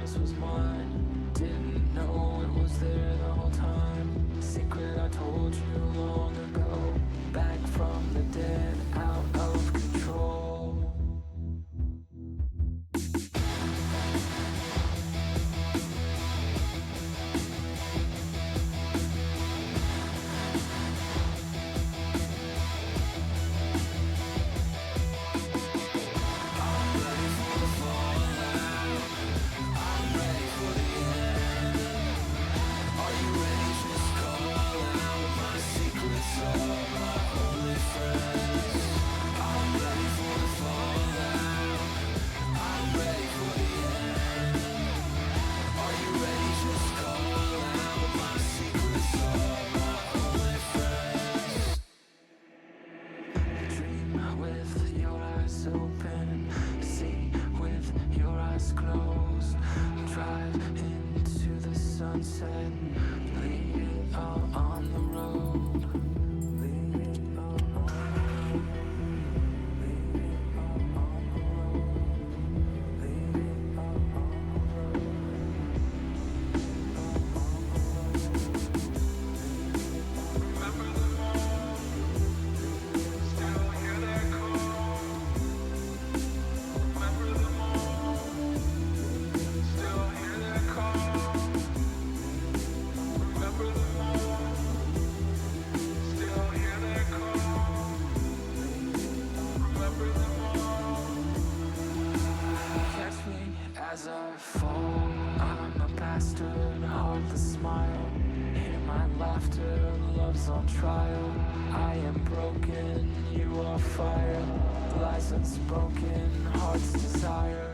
darkness was mine. Didn't know it was there the whole time. Secret I told you long ago. Back from the dead, out of control. As I fall, I'm a bastard, heartless smile. Hear my laughter, love's on trial. I am broken, you are fire. Lies unspoken, heart's desire.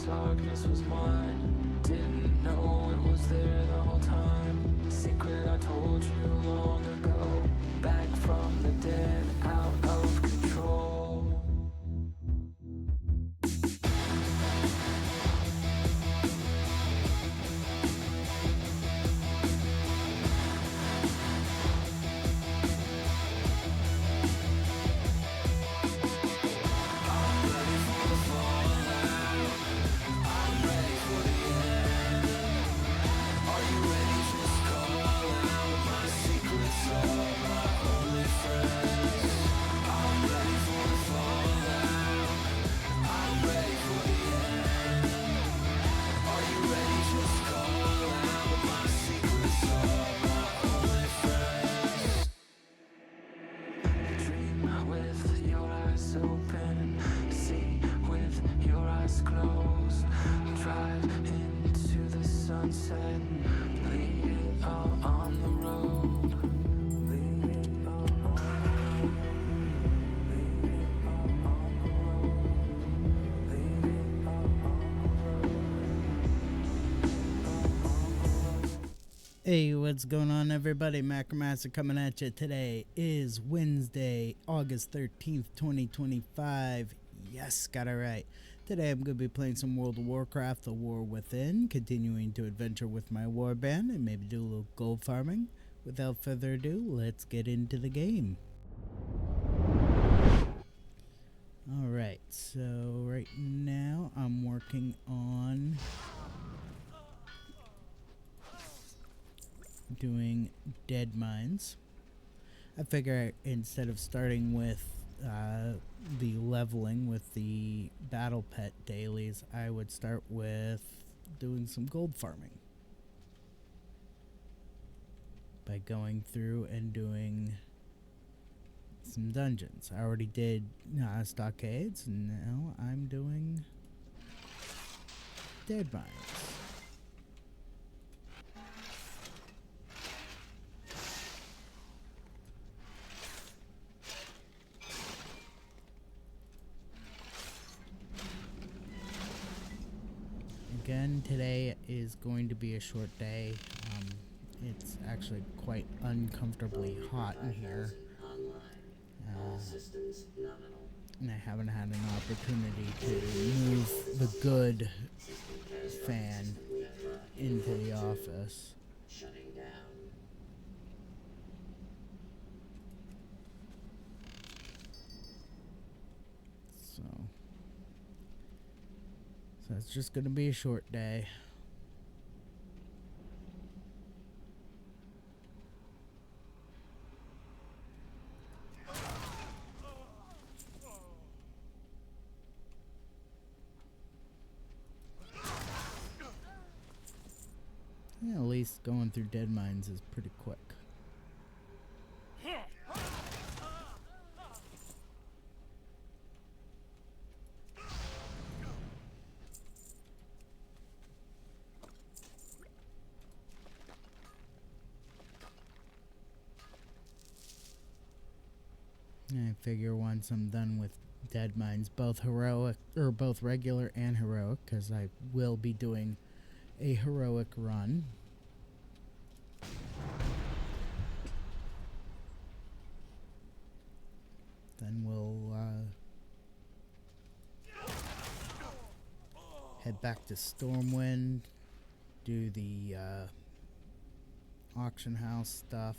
Darkness was mine. Didn't know it was there the whole time. Secret I told you long ago. Back from the dead, out of control. Hey, what's going on, everybody? Macromaster coming at you. Today is Wednesday, August 13th, 2025. Yes, got it right. Today I'm going to be playing some World of Warcraft, The War Within, continuing to adventure with my warband and maybe do a little gold farming. Without further ado, let's get into the game. Alright, so right now I'm working on doing dead mines. I figure instead of starting with the leveling with the battle pet dailies, I would start with doing some gold farming by going through and doing some dungeons. I already did stockades, and now I'm doing dead mines. Again, today is going to be a short day. It's actually quite uncomfortably hot in here. And I haven't had an opportunity to move the good fan into the office. So it's just going to be a short day. Yeah, at least going through dead mines is pretty quick. I figure once I'm done with dead mines, both heroic or both regular and heroic, because I will be doing a heroic run. Then we'll head back to Stormwind, do the auction house stuff.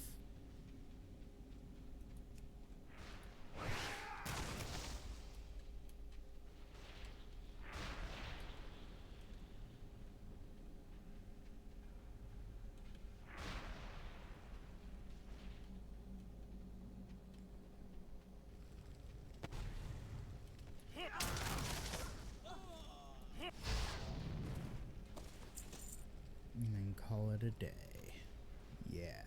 And then call it a day. Yeah.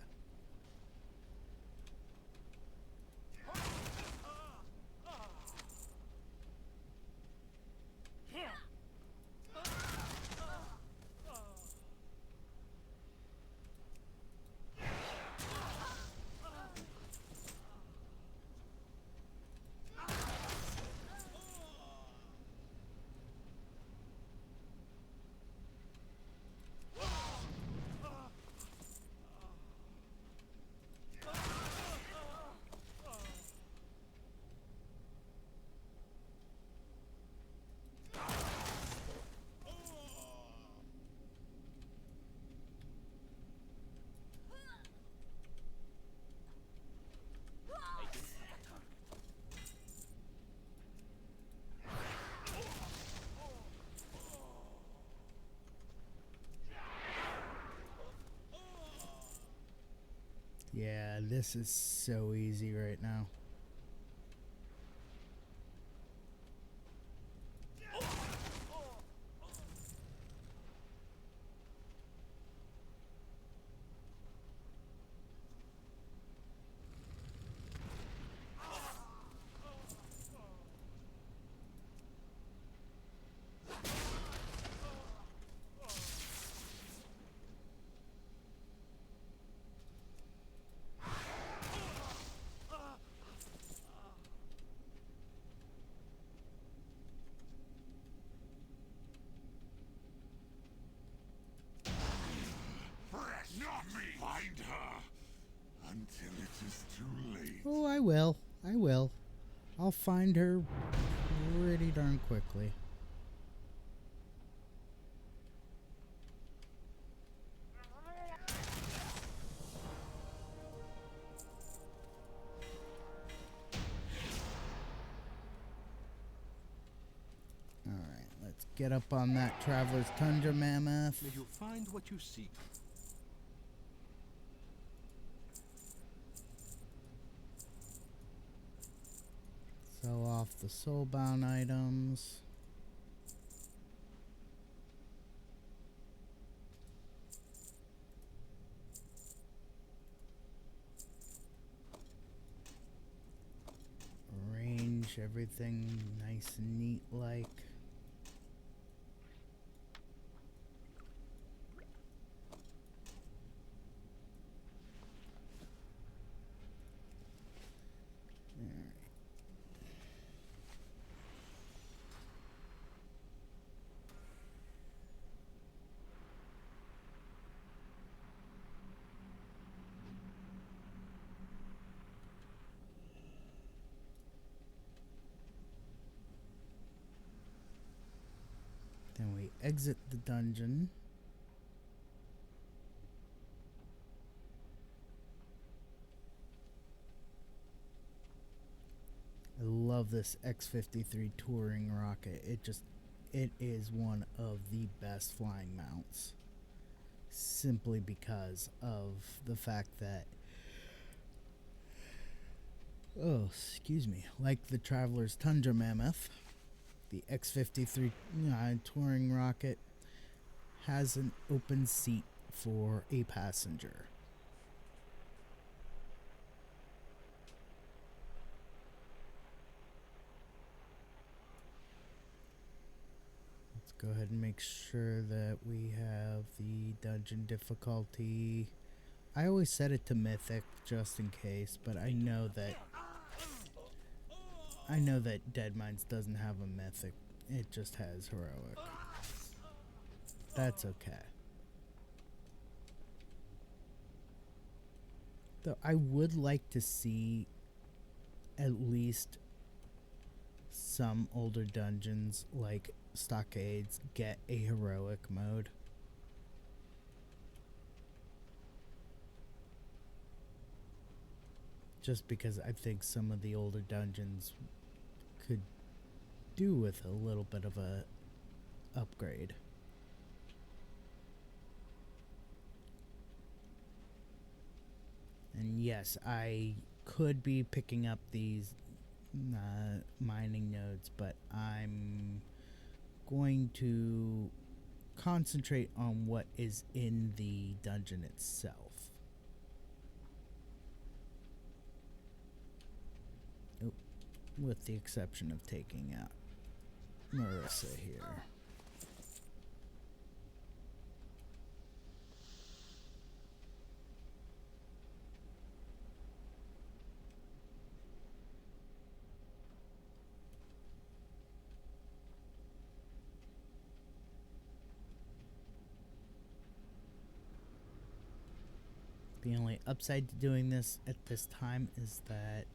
Yeah, this is so easy right now. Find her until it is too late. Oh, I will. I'll find her pretty darn quickly. get up on that Traveler's Tundra Mammoth. May you find what you seek. Sell off the soulbound items. Arrange everything nice and neat like. Then we exit the dungeon. I love this X-53 touring rocket. It is one of the best flying mounts. Simply because of the fact that, oh, excuse me, like the Traveler's Tundra Mammoth, the X-53 touring rocket has an open seat for a passenger. Let's go ahead and make sure that we have the dungeon difficulty. I always set it to mythic just in case, but I know that Dead Mines doesn't have a mythic. It just has heroic. That's okay. Though I would like to see at least some older dungeons like Stockades get a heroic mode. Just because I think some of the older dungeons could do with a little bit of a upgrade. And yes, I could be picking up these mining nodes, but I'm going to concentrate on what is in the dungeon itself. With the exception of taking out Marissa here. The only upside to doing this at this time is that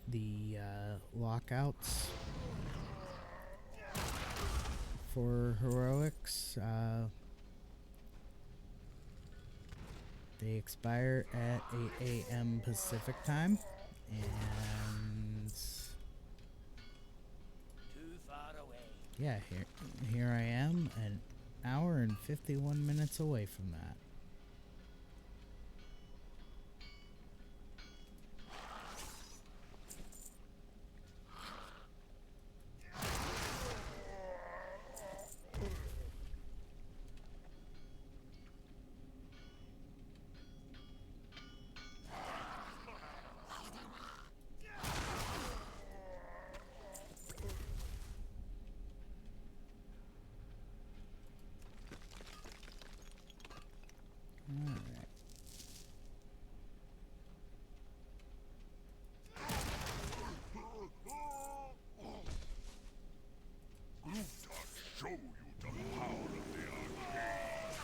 the lockouts for heroics, they expire at 8 a.m. Pacific time, and Too far away. yeah, here I am, an hour and 51 minutes away from that. Alright. Show you the power of the arcade.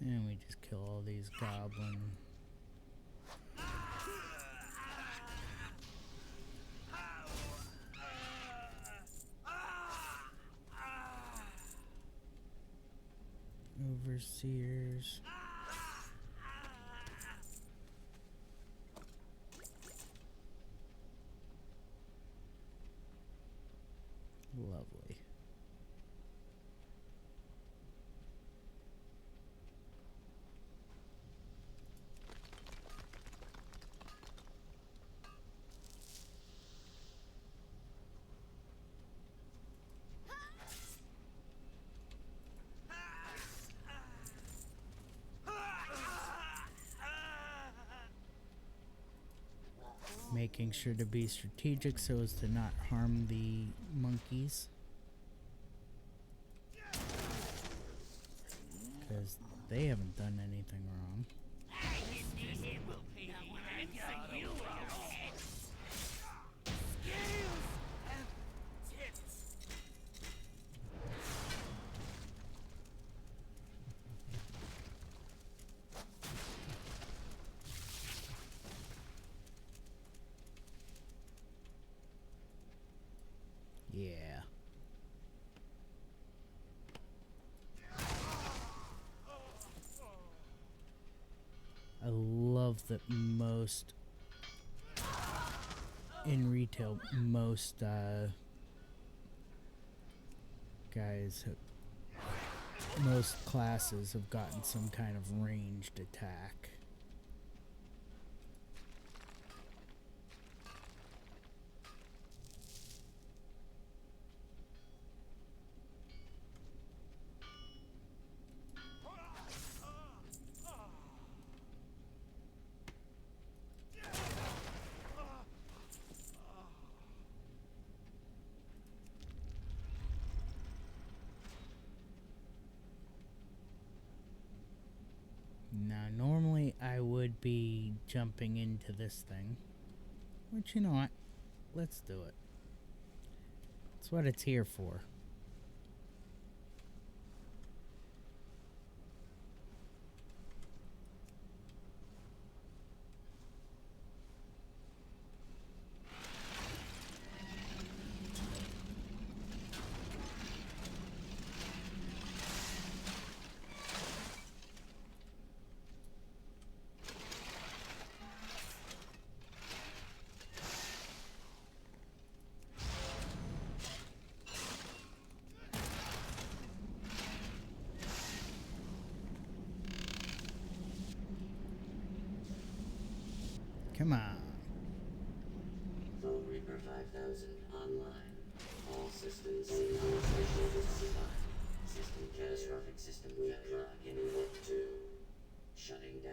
And we just kill all these goblin overseers. Lovely. Making sure to be strategic so as to not harm the monkeys. Because they haven't done anything wrong. Yeah. I love that most in retail, most most classes have gotten some kind of ranged attack. Now, normally I would be jumping into this thing. But you know what? Let's do it. That's what it's here for. Come on. Phone Reaper 5000 online. All systems synchronization combined. System catastrophic system decline in input 2. Shutting down.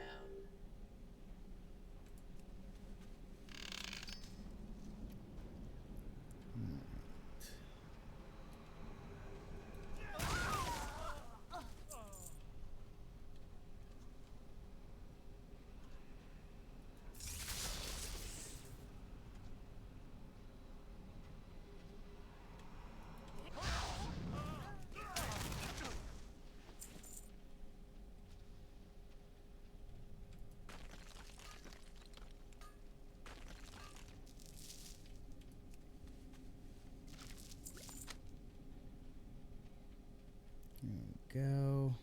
Go.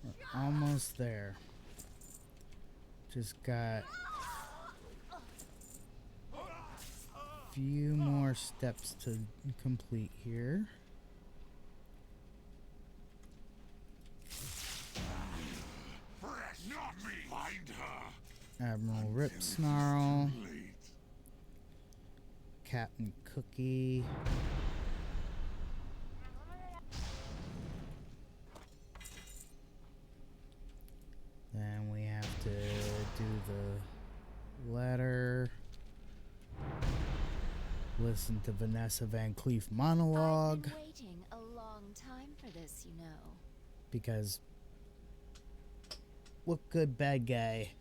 We're almost there. Just got a few more steps to complete here. Not me. Find her. Admiral Until it is Ripsnarl, too late. Captain Cookie. Then we have to do the letter. Listen to Vanessa Van Cleef monologue. I've been waiting a long time for this, you know. Because what good bad guy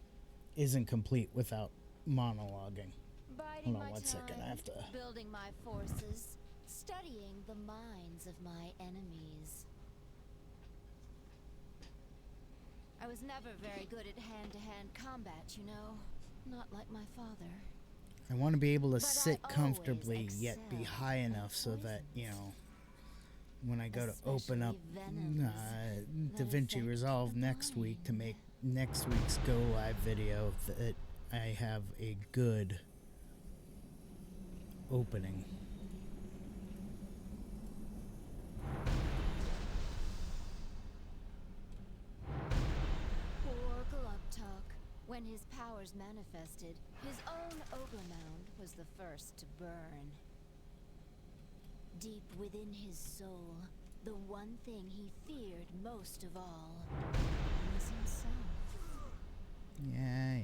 isn't complete without monologuing? Biding Hold on my one second, I time, have to... building my forces, studying the minds of my enemies. I was never very good at hand-to-hand combat, you know. Not like my father. I want to be able to But I sit always comfortably yet be excel high at enough so that, you poisons. know, when I go to open up Especially venoms that DaVinci affect Resolve the next week to mind. make next week's Go Live video, that I have a good opening. Poor Glubtok. When his powers manifested, his own Ogremound was the first to burn. Deep within his soul, the one thing he feared most of all was himself. Yeah.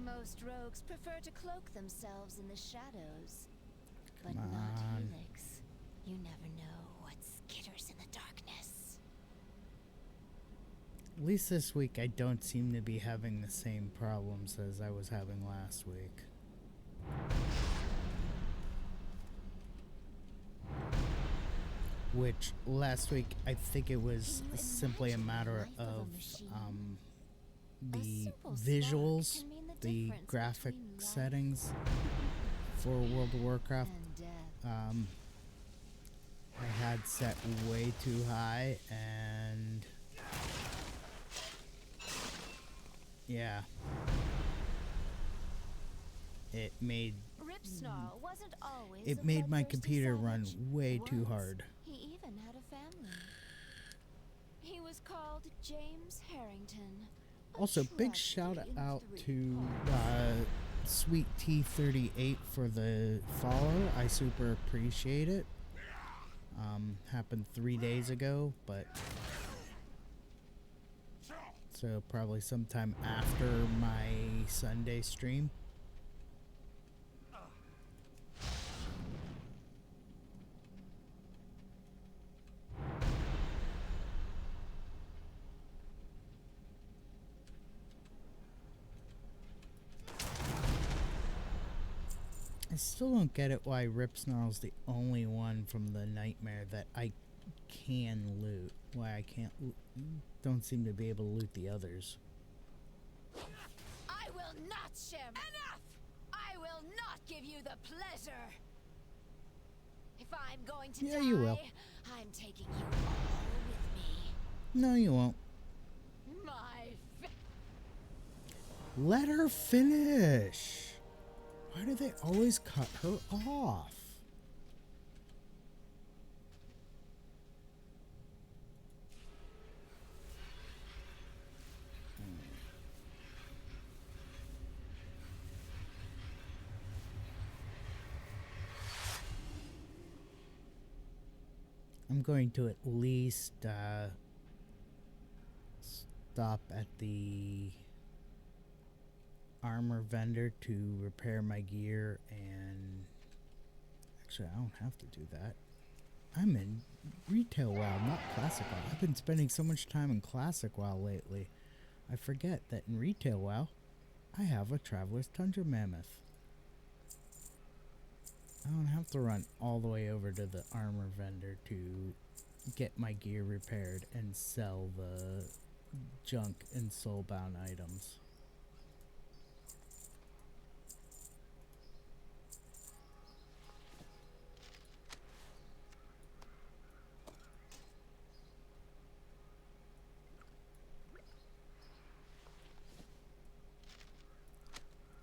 Most rogues prefer to cloak themselves in the shadows. But Come not on. Helix. You never know what skitters in the darkness. At least this week I don't seem to be having the same problems as I was having last week. Which last week I think it was Can you simply a imagine the matter life of a of machine? the simple spark visuals, can mean the the difference graphic between life settings for World of Warcraft. And death. I had set way too high, and yeah, it made Ripsnarl wasn't always a my bloodthirsty computer run savage. way too Once, hard. He even had a family. He was called James Harrington. a Also, big tragedy shout in out 3 to parts. Sweet T38 for the follow. I super appreciate it. Happened 3 days ago, but so probably sometime after my Sunday stream. I still don't get it why Ripsnarl's the only one from the nightmare that I can loot. Why I can't don't seem to be able to loot the others. I will not share. Enough! I will not give you the pleasure. If I'm going to Yeah, die, you will. I'm taking you all with me. No, you won't. My Let her finish. Why do they always cut her off? I'm going to at least stop at the armor vendor to repair my gear, and actually I don't have to do that. I'm in retail WoW, not classic WoW. I've been spending so much time in classic WoW lately. I forget that in retail WoW I have a Traveler's Tundra Mammoth. I don't have to run all the way over to the armor vendor to get my gear repaired and sell the junk and soulbound items.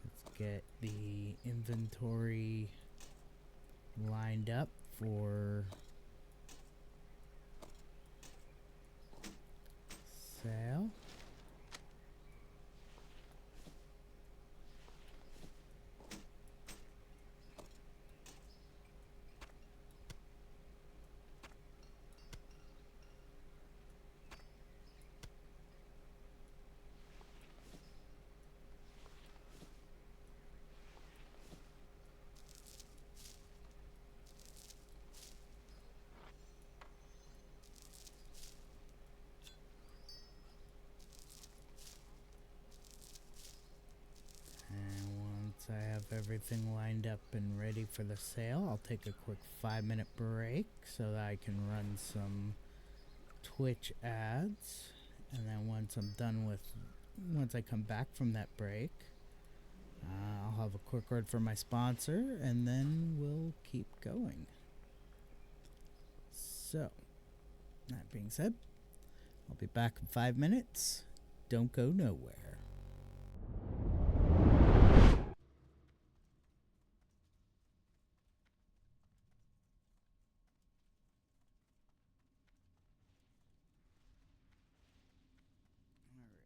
Let's get the inventory lined up for sale. And once I have everything lined up and ready for the sale, I'll take a quick 5-minute break so that I can run some Twitch ads. And then once I come back from that break, I'll have a quick word for my sponsor, and then we'll keep going. So, that being said, I'll be back in 5 minutes. Don't go nowhere. Alright.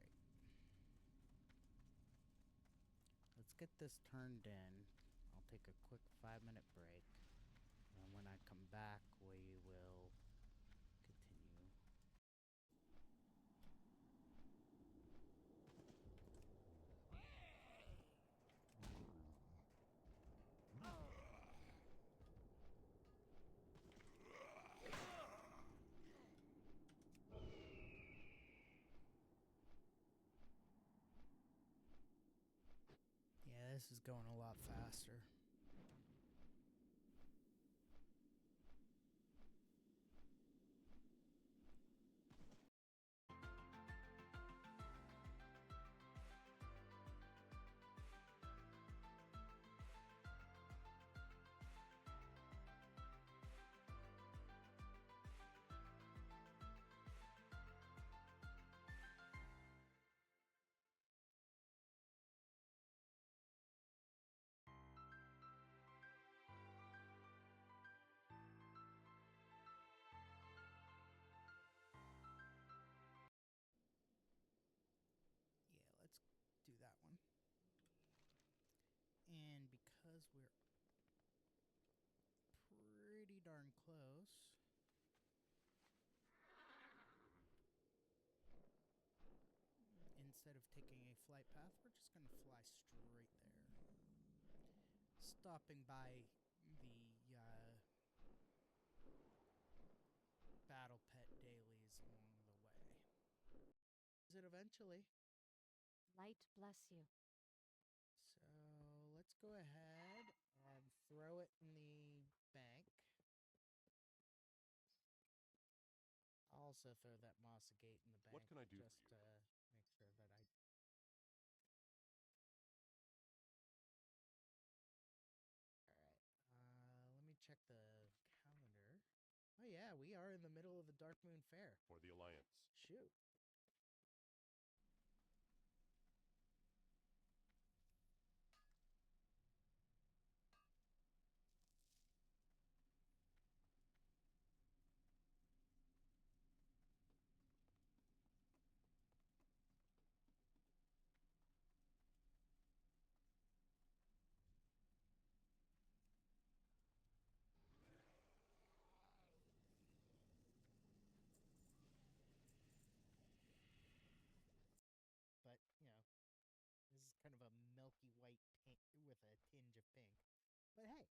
Let's get this turned in. I'll take a quick 5-minute break. And when I come back, we will continue. Yeah, this is going a lot faster. Yeah, let's do that one. And because we're pretty darn close, instead of taking a flight path, we're just going to fly straight there. Stopping by the battle pet dailies along the way. Is it eventually? Light bless you. So let's go ahead and throw it in the bank. I'll also throw that Mossa Gate in the bank. What can I do just for you? to make sure that I. Alright. Let me check the calendar. Oh yeah, we are in the middle of the Dark Moon Fair. For the Alliance. Shoot. But, this is kind of a milky white tint with a tinge of pink. But hey,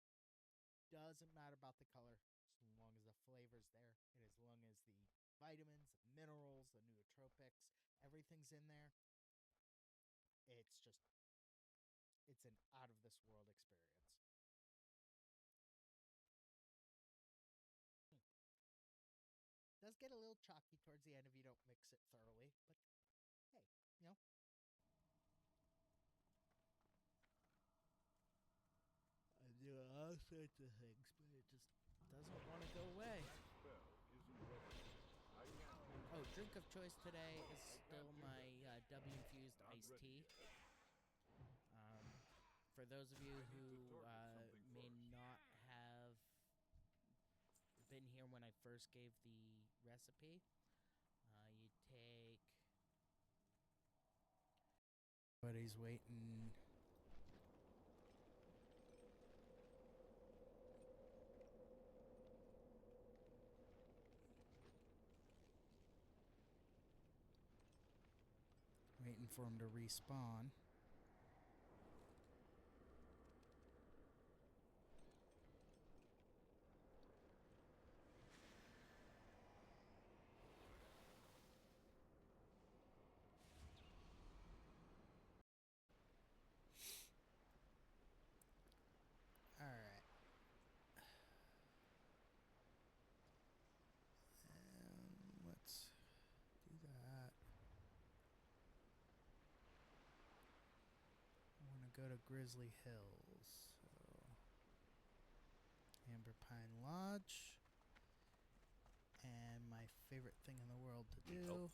doesn't matter about the color as long as the flavor's there and as long as the vitamins, the minerals, the nootropics, everything's in there. It's an out of this world experience. does get a little chalky towards the end if you don't mix it thoroughly, but hey, you know. I do all sorts of things, but it just doesn't want to go away. Oh, drink of choice today is still my W-infused iced tea. For those of you who may not have been here when I first gave the recipe, you take... But he's waiting... Waiting for him to respawn. Alright. Let's do that. I want to go to Grizzly Hills. So, Amber Pine Lodge. And my favorite thing in the world to do.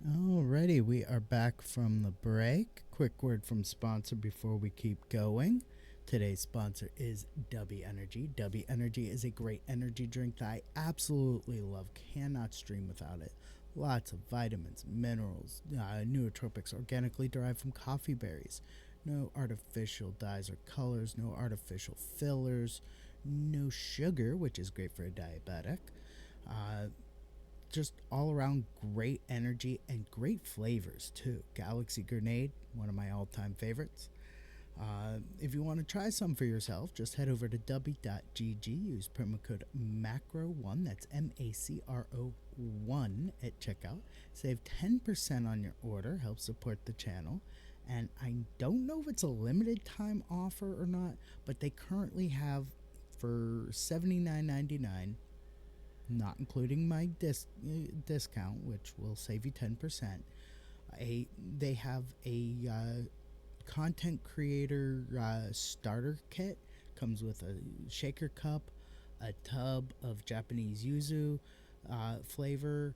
Alrighty, we are back from the break. Quick word from sponsor before we keep going. Today's sponsor is W Energy. W Energy is a great energy drink that I absolutely love. Cannot stream without it. Lots of vitamins, minerals, nootropics organically derived from coffee berries. No artificial dyes or colors, no artificial fillers, no sugar, which is great for a diabetic. Just all around great energy and great flavors too. Galaxy Grenade, one of my all-time favorites. If you want to try some for yourself, just head over to w.gg, use promo code MACRO1, that's MACRO1 at checkout. Save 10% on your order, help support the channel. And I don't know if it's a limited time offer or not, but they currently have for $79.99, not including my discount, which will save you 10%. They have a content creator starter kit. Comes with a shaker cup, a tub of Japanese yuzu flavor,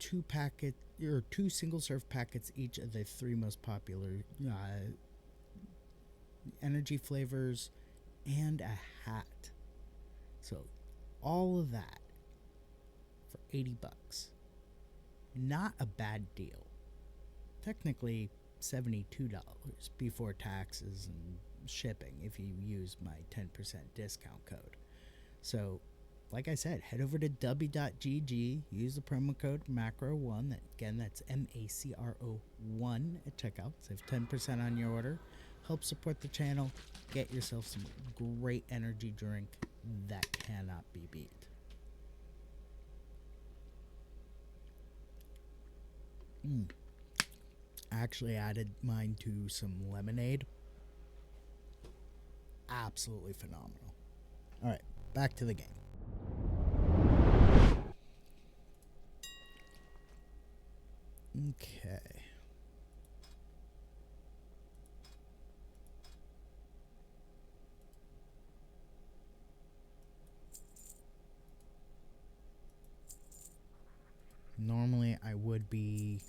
two single serve packets each of the 3 most popular energy flavors, and a hat. So all of that for $80. Not a bad deal. Technically $72 before taxes and shipping if you use my 10% discount code. So like I said, head over to w.gg, use the promo code MACRO1, that's MACRO1 at checkout, save 10% on your order, help support the channel, get yourself some great energy drink that cannot be beat. I actually added mine to some lemonade. Absolutely phenomenal. Alright, back to the game. Okay. Normally I would be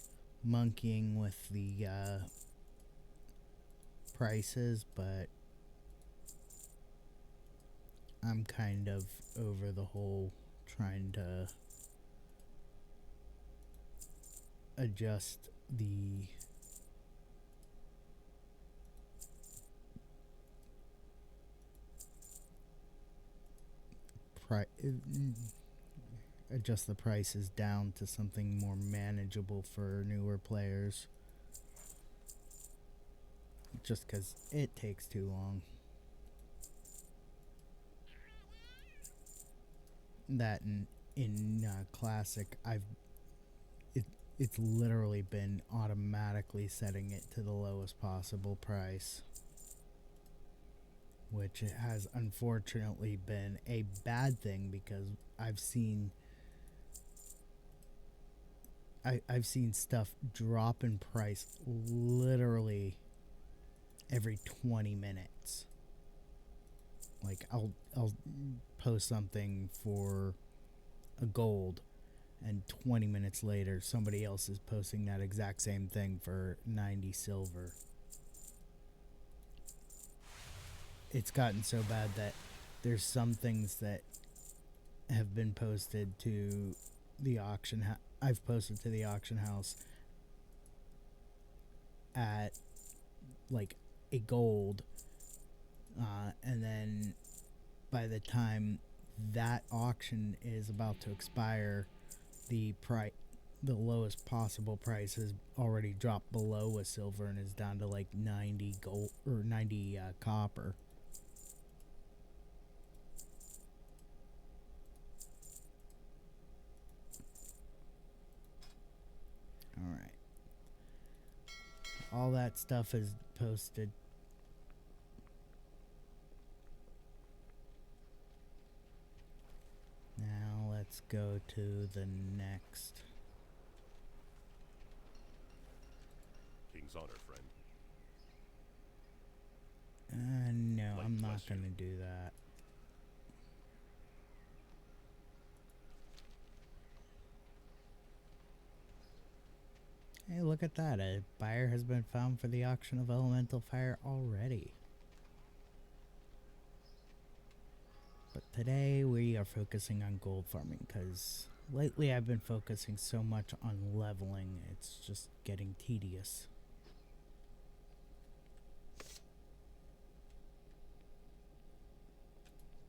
monkeying with the prices, but I'm kind of over the whole trying to adjust the adjust the prices down to something more manageable for newer players. Just because it takes too long. That in Classic, it's literally been automatically setting it to the lowest possible price, which has unfortunately been a bad thing because I've seen stuff drop in price literally every 20 minutes. Like I'll post something for a gold, and 20 minutes later somebody else is posting that exact same thing for 90 silver. It's gotten so bad that there's some things that have been posted to the auction I've posted to the auction house at like a gold, and then by the time that auction is about to expire, the lowest possible price has already dropped below a silver and is down to like 90 gold or 90 copper. All right. All that stuff is posted. Now let's go to the next. King's honor, friend. No, Light I'm not bless you. gonna do that. Hey, look at that. A buyer has been found for the auction of elemental fire already. But today we are focusing on gold farming because lately I've been focusing so much on leveling, it's just getting tedious.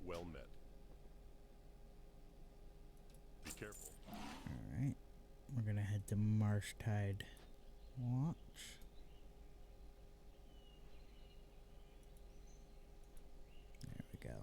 Well met. Be careful. Alright, we're gonna head to Marshtide Watch. There we go.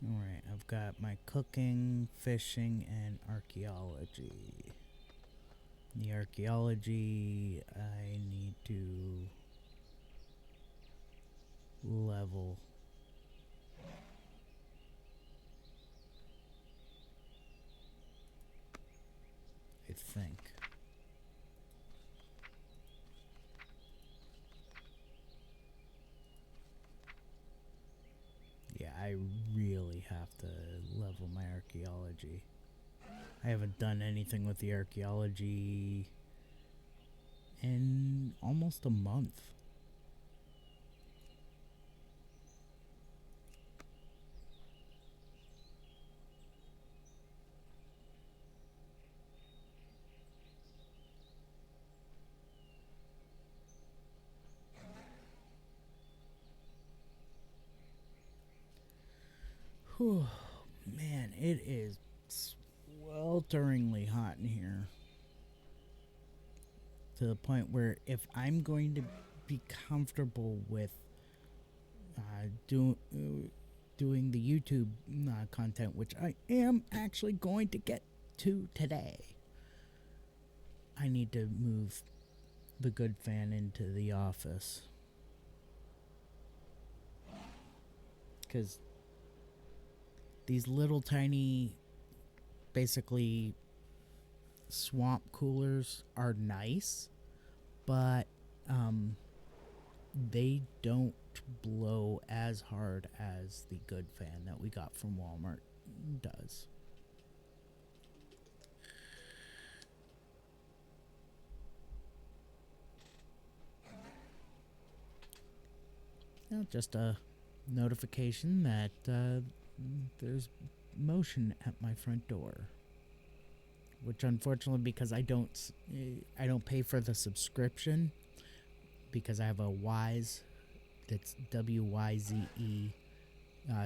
Alright, I've got my cooking, fishing, and archaeology. The archaeology, I need to level. I think. Yeah, I really have to level my archaeology. I haven't done anything with the archaeology in almost a month. Whew, man, it is swelteringly hot in here. To the point where if I'm going to be comfortable with doing the YouTube content, which I am actually going to get to today, I need to move the good fan into the office. Because these little tiny, basically swamp coolers are nice, but they don't blow as hard as the good fan that we got from Walmart does. Now, just a notification that there's motion at my front door. which unfortunately, because I don't pay for the subscription, because I have a Wyze, that's WYZE,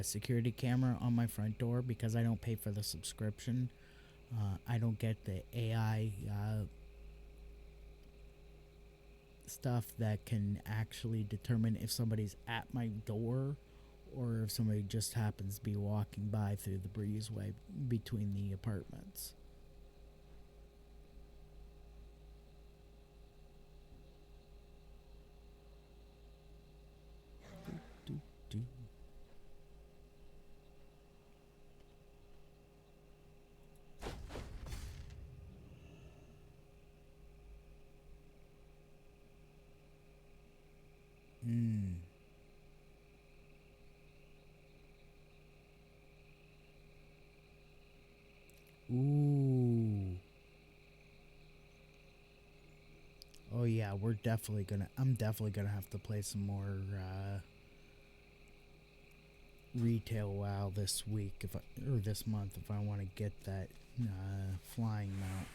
security camera on my front door. Because I don't pay for the subscription, I don't get the AI stuff that can actually determine if somebody's at my door or if somebody just happens to be walking by through the breezeway between the apartments. Ooh. Oh yeah, I'm definitely gonna have to play some more retail WoW this week or this month if I want to get that flying mount.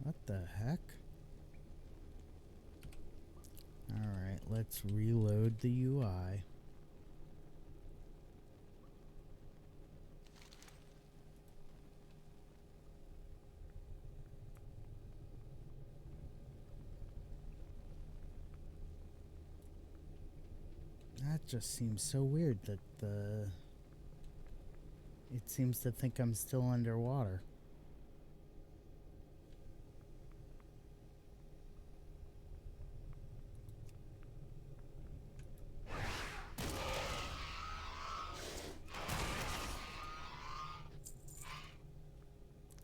What the heck? Alright, let's reload the UI. That just seems so weird that it seems to think I'm still underwater.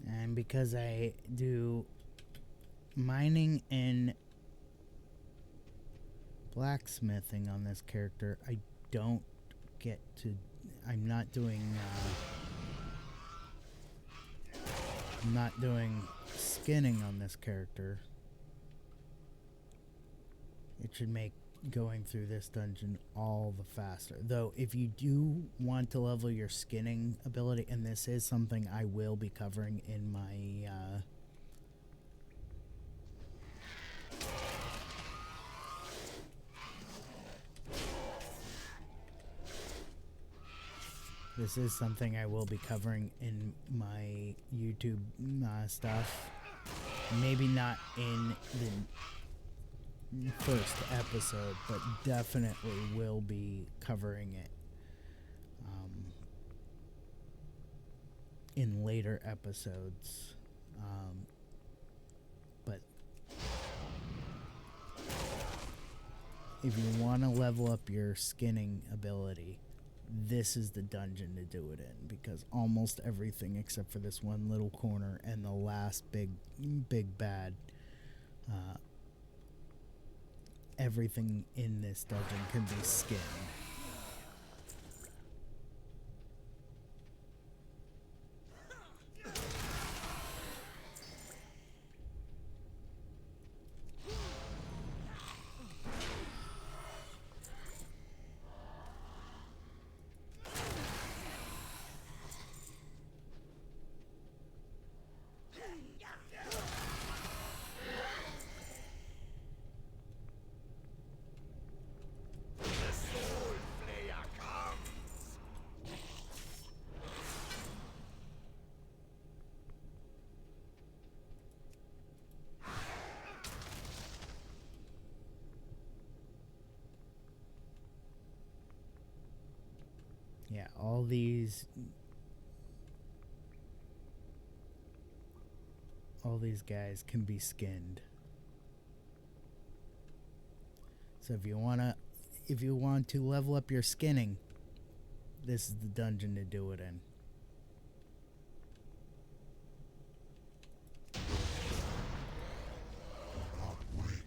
And because I do mining and blacksmithing on this character, I don't get to... I'm not doing skinning on this character. It should make going through this dungeon all the faster. Though, if you do want to level your skinning ability, and this is something I will be covering in my this is something I will be covering in my YouTube stuff. Maybe not in the first episode, but definitely will be covering it in later episodes. But if you want to level up your skinning ability, this is the dungeon to do it in, because almost everything except for this one little corner and the last big bad, everything in this dungeon can be skinned. Yeah, all these all these guys can be skinned. So if you want to level up your skinning, this is the dungeon to do it in. Alright.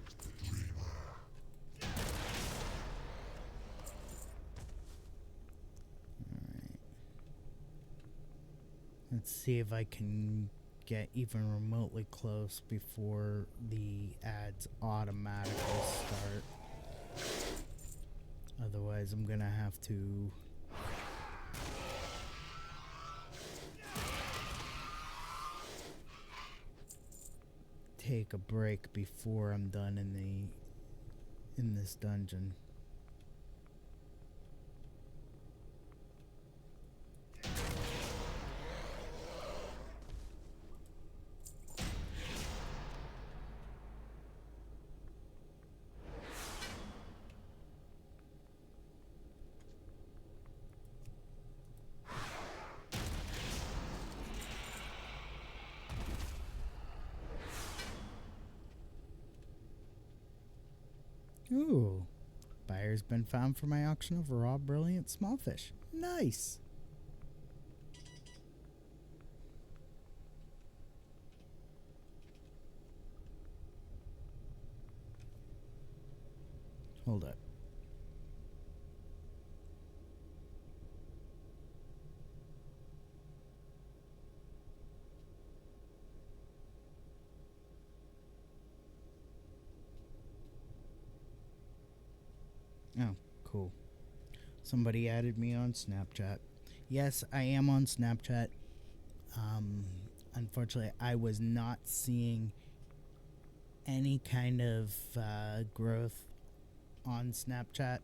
Let's see if I can get even remotely close before the ads automatically start. Otherwise, I'm gonna have to take a break before I'm done in this dungeon. Ooh. Buyer's been found for my auction of raw brilliant small fish. Nice. Hold up. Oh, cool. Somebody added me on Snapchat. Yes, I am on Snapchat. Unfortunately, I was not seeing any kind of growth on Snapchat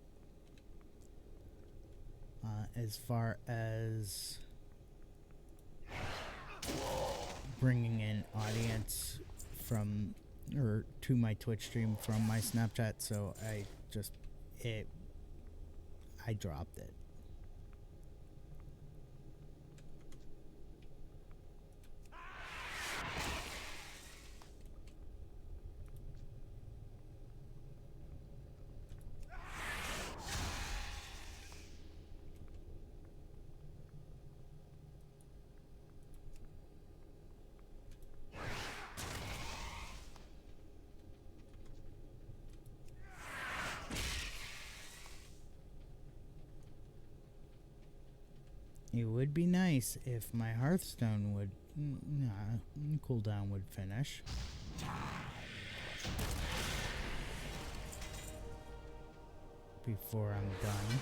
as far as bringing in audience from or to my Twitch stream from my Snapchat, so I dropped it. It would be nice if my Hearthstone would cooldown would finish. Before I'm done.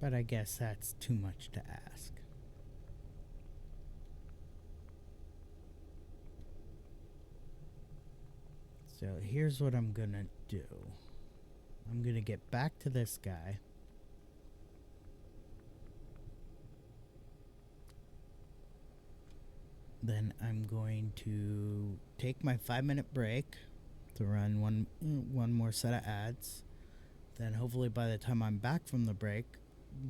But I guess that's too much to ask. So here's what I'm gonna do. I'm gonna get back to this guy. Then I'm going to take my 5-minute break to run one more set of ads. Then hopefully by the time I'm back from the break,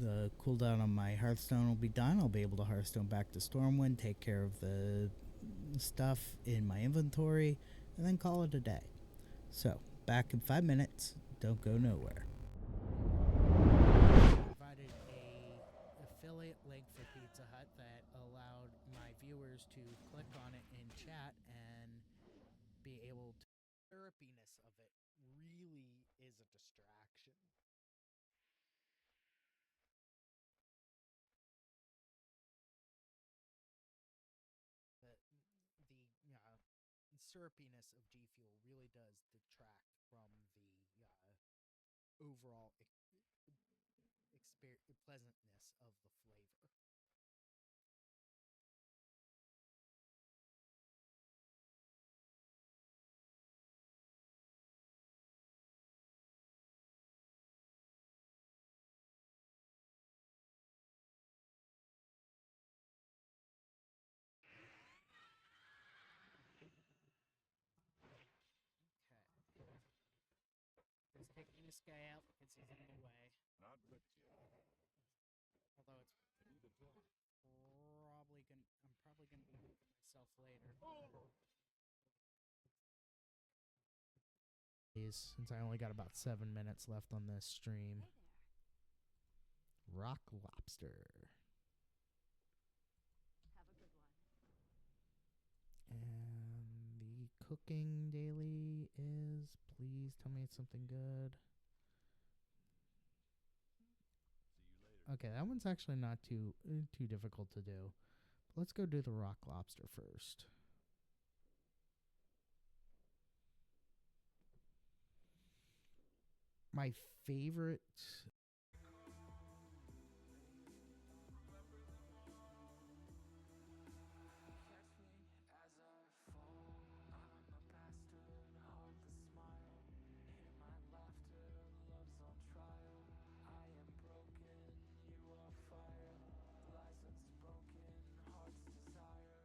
the cooldown on my Hearthstone will be done. I'll be able to Hearthstone back to Stormwind, take care of the stuff in my inventory, and then call it a day. So, back in 5 minutes. Don't go nowhere. Provided a affiliate link for Pizza Hut that allowed my viewers to click on it in chat and be able to. The syrupiness of it really is a distraction. The syrupiness of G Fuel really does detract from the overall pleasantness of the flavor. this guy out because he's in the way. Not with you. Although it's probably gonna, I'm probably gonna be hurting myself later. Since I only got about 7 minutes left on this stream. Hey there. Rock lobster. Have a good one. And the cooking daily is, please tell me it's something good. See you later. Okay, that one's actually not too difficult to do. But let's go do the rock lobster first. My favorite Catch me as I fall. I'm a bastard, heartless smile. Hear my laughter, love's on trial. I am broken, you are fire. Lies unspoken, heart's desire.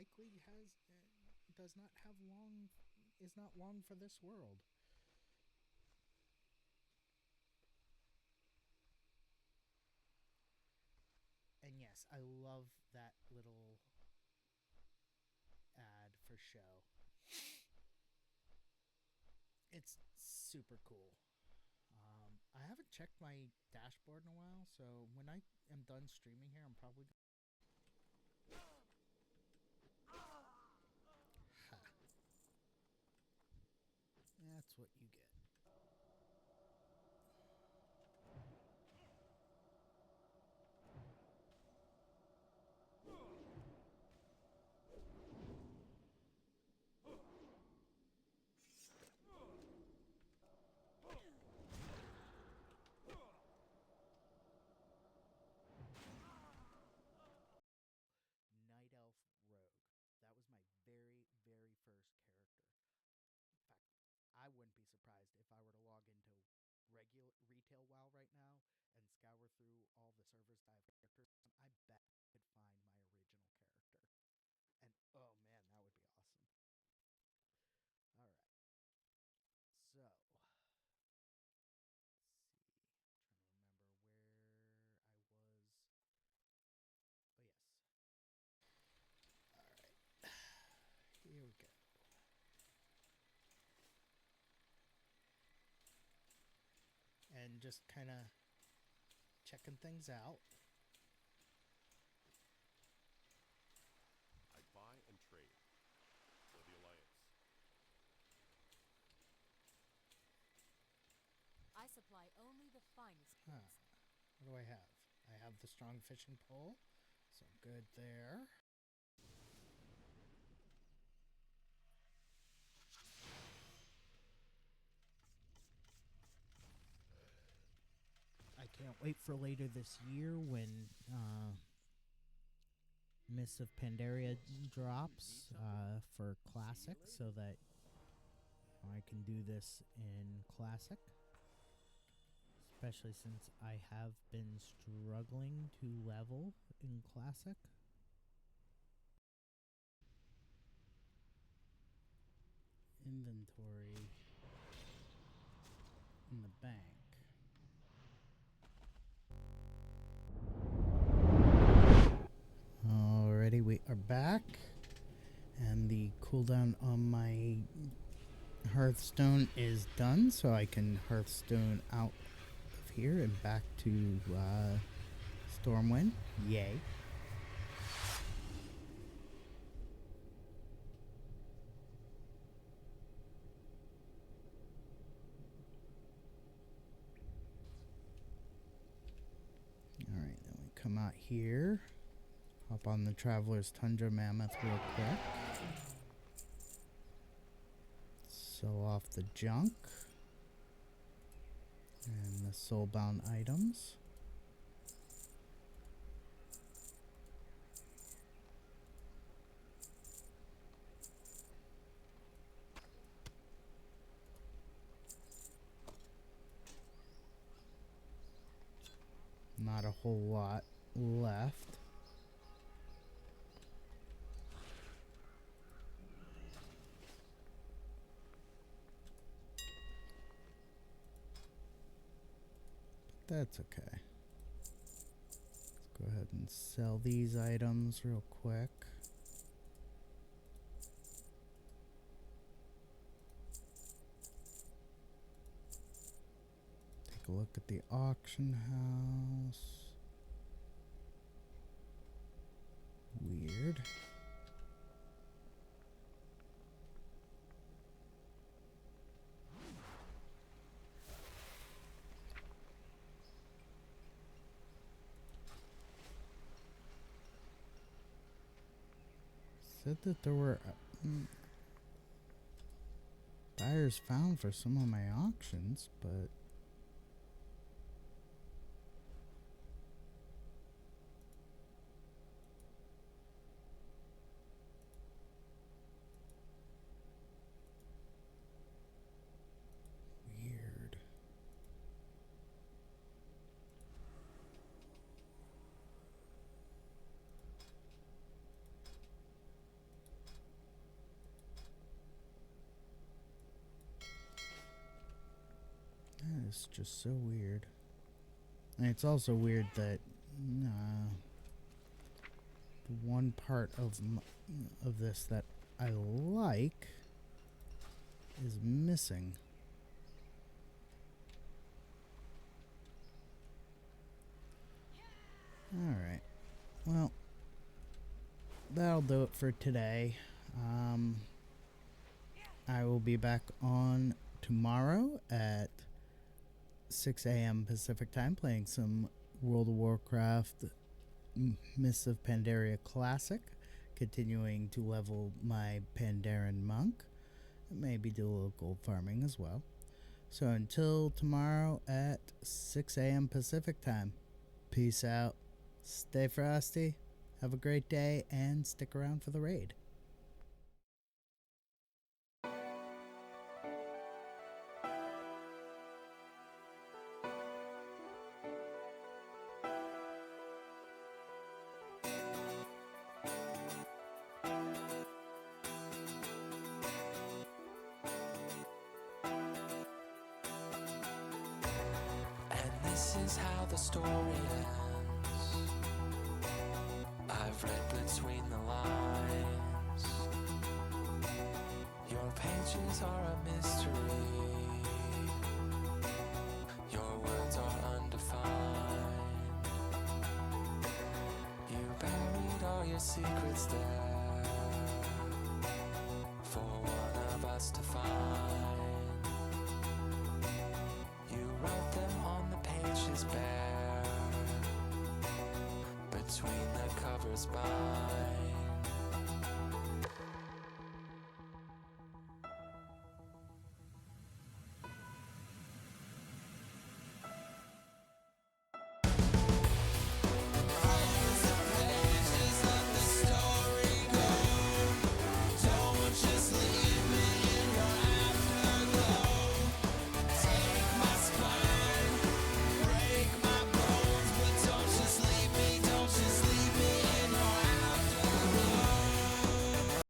likely does not have long, is not long for this world. And yes, I love that little ad for show. It's super cool. I haven't checked my dashboard in a while, so when I am done streaming here, I'm probably Ha. That's what you get. Night Elf Rogue. That was my very, very first character. In fact, I wouldn't be surprised if I were to log into regular retail WoW right now and scour through all the servers that I have characters on. I bet I could find my original character. And oh man, that would be awesome. All right. So, let's see. I'm trying to remember where I was. Oh, yes. All right. Here we go. And just kind of checking things out. I buy and trade for the Alliance. I supply only the finest Huh. goods. What do I have? I have the strong fishing pole, so good there. I can't wait for later this year when Mists of Pandaria drops for Classic, so that I can do this in Classic. Especially since I have been struggling to level in Classic. Inventory in the bank. Alrighty, we are back. And the cooldown on my Hearthstone is done, so I can Hearthstone out of here and back to Stormwind. Yay. not here. Hop on the Traveler's Tundra Mammoth real quick. Sell off the junk. And the soulbound items. Not a whole lot left. But that's okay. Let's go ahead and sell these items real quick. Take a look at the auction house. Weird. Said that there were buyers found for some of my auctions, but weird. That is just so weird. And it's also weird that the one part of this that I like is missing. Alright. Well, that'll do it for today. I will be back on tomorrow at 6 a.m. Pacific time playing some World of Warcraft Mists of Pandaria Classic, continuing to level my Pandaren monk, and maybe do a little gold farming as well. So until tomorrow at 6 a.m. Pacific time, peace out, stay frosty, have a great day, and stick around for the raid. And this is how the story ends. I've read between the lines. Your pages are a mystery. Your words are undefined. You buried all your secrets there for one of us to find. You wrote them on the pages bare, between the covers bind.